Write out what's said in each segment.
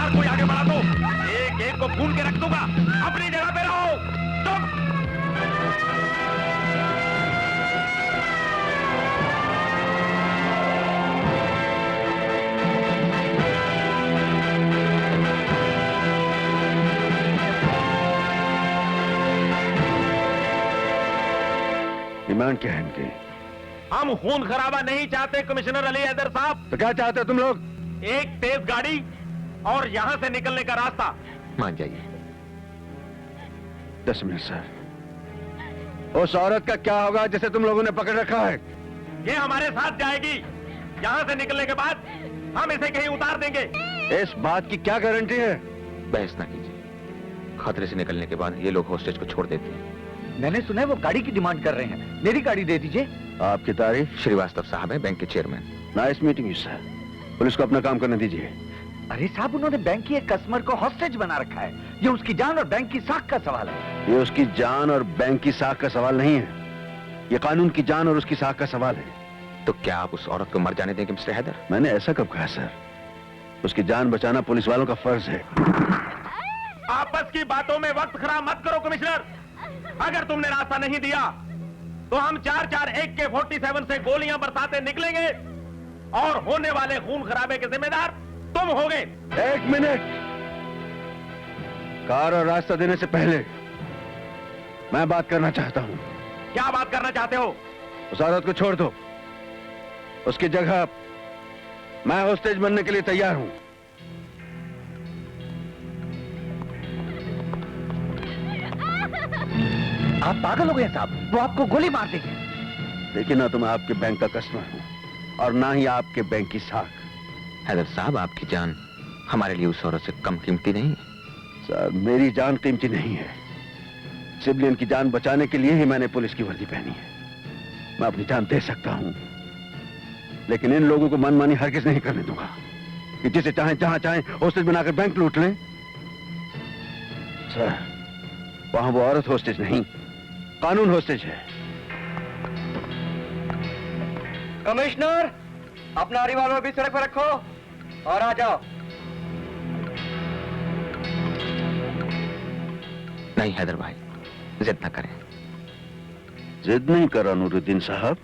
खबरदार कोई आगे बढ़ा तो एक एक को भून के रख दूंगा। अपनी जगह पे रहो। चुप। डिमांड क्या है इनकी? हम खून खराबा नहीं चाहते कमिश्नर अली हैदर साहब। तो क्या चाहते हो तुम लोग? एक तेज गाड़ी और यहां से निकलने का रास्ता। मान जाइए। 10 मिनट सर। उस औरत का क्या होगा जिसे तुम लोगों ने पकड़ रखा है? ये हमारे साथ जाएगी। यहां से निकलने के बाद हम इसे कहीं उतार देंगे। इस बात की क्या गारंटी है? बहस ना कीजिए। खतरे से निकलने के बाद ये लोग हॉस्टेज को छोड़ देते हैं। मैंने सुना है वो गाड़ी की डिमांड कर रहे हैं। मेरी गाड़ी दे दीजिए। आपकी तारीफ? श्रीवास्तव साहब है, बैंक के chairman. Nice meeting you sir. Police को अपना काम करने दीजिए। अरे साहब, उन्होंने बैंक की एक कस्टमर को हॉस्टेज बना रखा है। ये उसकी जान और बैंक की साख का सवाल है। ये उसकी जान और बैंक की साख का सवाल नहीं है, ये कानून की जान और उसकी साख का सवाल है। तो क्या आप उस औरत को मर जाने देंगे मिस्टर हैदर? मैंने ऐसा कब कहा सर? उसकी जान बचाना पुलिस वालों का फर्ज है। आपस की बातों में वक्त खराब मत करो कमिश्नर। अगर तुमने रास्ता नहीं दिया तो हम 4-4 AK-47 से गोलियां बरसाते निकलेंगे और होने वाले खून खराबे के जिम्मेदार तुम होगे। 1 मिनट। कार और रास्ता देने से पहले मैं बात करना चाहता हूं। क्या बात करना चाहते हो? उस औरत को छोड़ दो। उसकी जगह मैं हॉस्टेज बनने के लिए तैयार हूं। आप पागल हो गए साहब, वो आपको गोली मार देंगे। देखिए ना, तो मैं आपके बैंक का कस्टमर हूं और ना ही आपके बैंक की साख। हैदर साहब, आपकी जान हमारे लिए उस औरत से कम कीमती नहीं है। सर, मेरी जान कीमती नहीं है। सिविलियन की जान बचाने के लिए ही मैंने पुलिस की वर्दी पहनी है। मैं अपनी जान दे सकता हूं, लेकिन इन लोगों को मनमानी हरगिज नहीं करने दूंगा कि जिसे चाहे जहां चाहे हॉस्टेज बनाकर बैंक लूट लें। सर, वहां वो औरत हॉस्टेज नहीं, कानून हॉस्टेज है। कमिश्नर, अपना रिवॉल्वर भी सड़क पर रखो और आ जाओ। नहीं हैदर भाई, जिद ना करें। जिद नहीं कर रहा नूरुद्दीन साहब,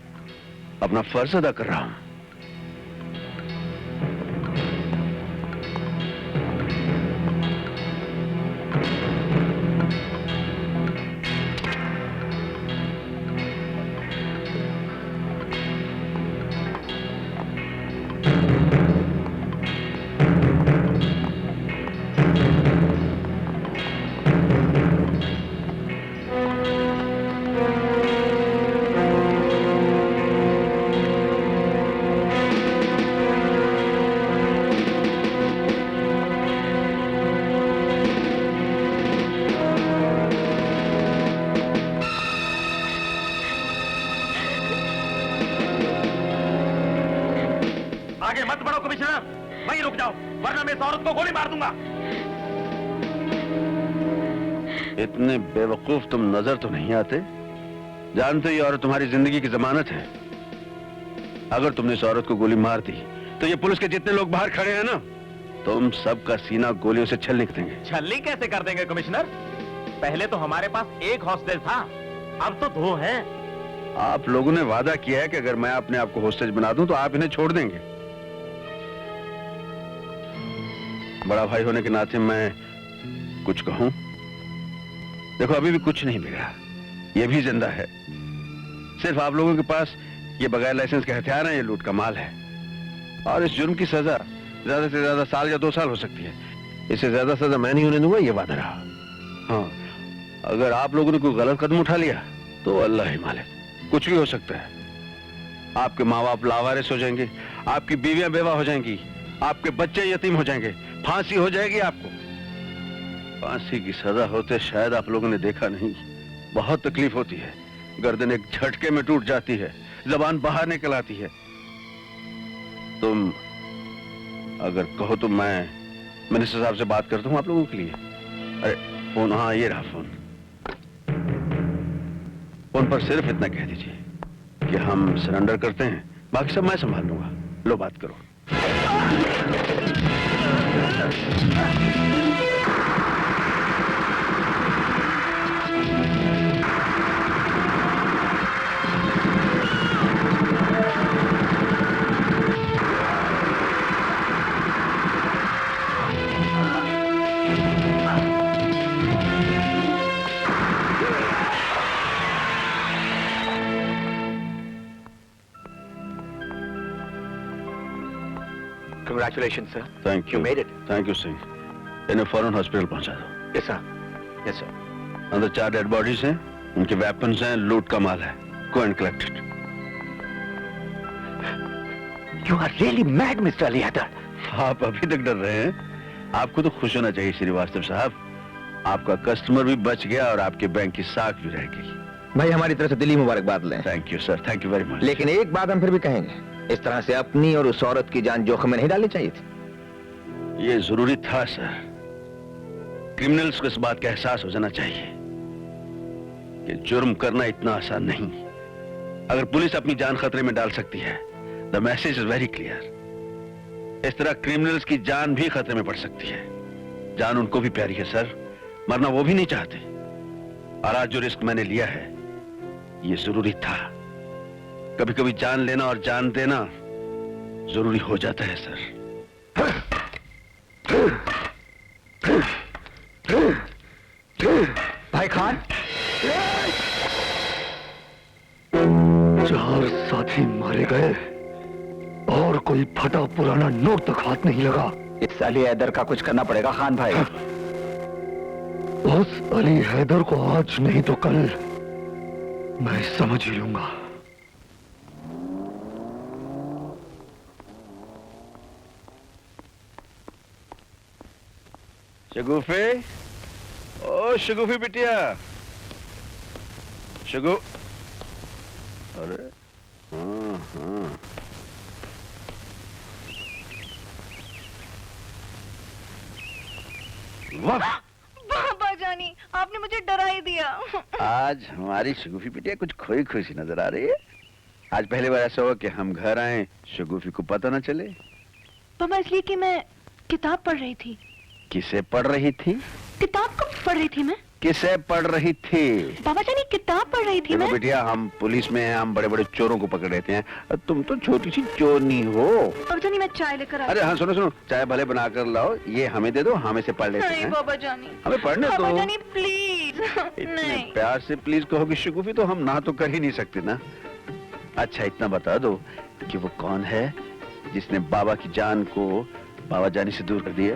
अपना फर्ज अदा कर रहा हूं। आगे मत बढ़ो कमिश्नर, वहीं रुक जाओ वरना मैं इस औरत को गोली मार दूंगा। इतने बेवकूफ तुम नजर तो नहीं आते। जानते हो ये औरत तुम्हारी जिंदगी की जमानत है। अगर तुमने इस औरत को गोली मार दी तो ये पुलिस के जितने लोग बाहर खड़े हैं ना, तुम सबका सीना गोलियों से छलनी देंगे। छलनी कैसे कर देंगे कमिश्नर? पहले तो हमारे पास एक हॉस्टेज था, अब तो 2 हैं। आप लोगों ने वादा किया है कि अगर मैं अपने आप को हॉस्टेज बना दूं तो आप इन्हें छोड़ देंगे। बड़ा भाई होने के नाते मैं कुछ कहूं? देखो, अभी भी कुछ नहीं बिगड़ा, ये भी जिंदा है। सिर्फ आप लोगों के पास ये बगैर लाइसेंस के हथियार हैं, ये लूट का माल है। और इस जुर्म की सजा ज्यादा से ज्यादा साल या 2 साल हो सकती है। इससे ज्यादा सजा मैं नहीं होने दूंगा, ये वादा रहा। हाँ, अगर आप लोगों ने कोई गलत कदम उठा लिया तो अल्लाह ही मालिक, कुछ भी हो सकता है। आपके माँ बाप लावारिस हो जाएंगे, आपकी बीवियां बेवा हो जाएंगी, आपके बच्चे यतीम हो जाएंगे, फांसी हो जाएगी आपको। फांसी की सजा होते शायद आप लोगों ने देखा नहीं, बहुत तकलीफ होती है। गर्दन एक झटके में टूट जाती है, जबान बाहर निकल आती है। तुम अगर कहो तो मैं मिनिस्टर साहब से बात करता हूं आप लोगों के लिए। अरे फोन, हाँ ये रहा फोन। फोन पर सिर्फ इतना कह दीजिए कि हम सरेंडर करते हैं, बाकी सब मैं संभाल लूंगा। लो बात करो। Congratulations, sir. Thank you You made it. Thank you Singh, इन्हें फौरन हॉस्पिटल पहुंचा दो। Yes, sir. Yes, sir. अंदर 4 डेड बॉडीज हैं, उनके वेपन्स हैं, लूट का माल है। Go and collect it. You are really mad, Mr. Ali Haider. आप अभी तक डर रहे हैं? आपको तो खुश होना चाहिए श्रीवास्तव साहब, आपका कस्टमर भी बच गया और आपके बैंक की साख भी रह गई। भाई हमारी तरफ से दिली मुबारकबाद लें। Thank you sir, thank you very much. लेकिन एक बात हम फिर भी कहेंगे, इस तरह से अपनी और उस औरत की जान जोखिम में नहीं डालनी चाहिए थी। ये जरूरी था सर। क्रिमिनल्स को इस बात का एहसास हो जाना चाहिए कि जुर्म करना इतना आसान नहीं। अगर पुलिस अपनी जान खतरे में डाल सकती है, the message is very clear. इस तरह क्रिमिनल्स की जान भी खतरे में पड़ सकती है। जान उनको भी प्यारी है सर, मरना वो भी नहीं चाहते। और आज जो रिस्क मैंने लिया है, ये जरूरी था। कभी कभी जान लेना और जान देना जरूरी हो जाता है सर। भाई खान, 4 साथी मारे गए और कोई फटा पुराना नोट तक हाथ नहीं लगा। इस अली हैदर का कुछ करना पड़ेगा खान भाई। उस अली हैदर को आज नहीं तो कल मैं समझ ही लूंगा। शगुफे, ओ शगुफी बिटिया, शगु, अरे हाँ हाँ, वाह, बाबा जानी, आपने मुझे डरा ही दिया। आज हमारी शगुफी बिटिया कुछ खोई खुशी नजर आ रही है। आज पहली बार ऐसा हुआ कि हम घर आए, शगुफी को पता न चले। पापा इसलिए कि मैं किताब पढ़ रही थी। किसे पढ़ रही थी? किताब कब पढ़ रही थी मैं? किसे पढ़ रही थी? बाबा जानी किताब पढ़ रही थी देखो मैं। बिटिया, हम पुलिस में हैं, हम बड़े बड़े चोरों को पकड़ लेते हैं। तुम तो छोटी सी चोरनी हो। बाबा जानी मैं चाय लेकर आई। अरे हाँ, सुनो सुनो, चाय भले बना कर लाओ, ये हमें दे दो, हम इसे पढ़ लेते नहीं हैं। बाबा जानी, हमें पढ़ने बाबा दो। जानी प्लीज। इतने नहीं प्यार से प्लीज कहोगी शगुफी, तो हम ना तो कर ही नहीं सकते ना। अच्छा इतना बता दो कि वो कौन है जिसने बाबा की जान को बाबा जानी से दूर कर दिया?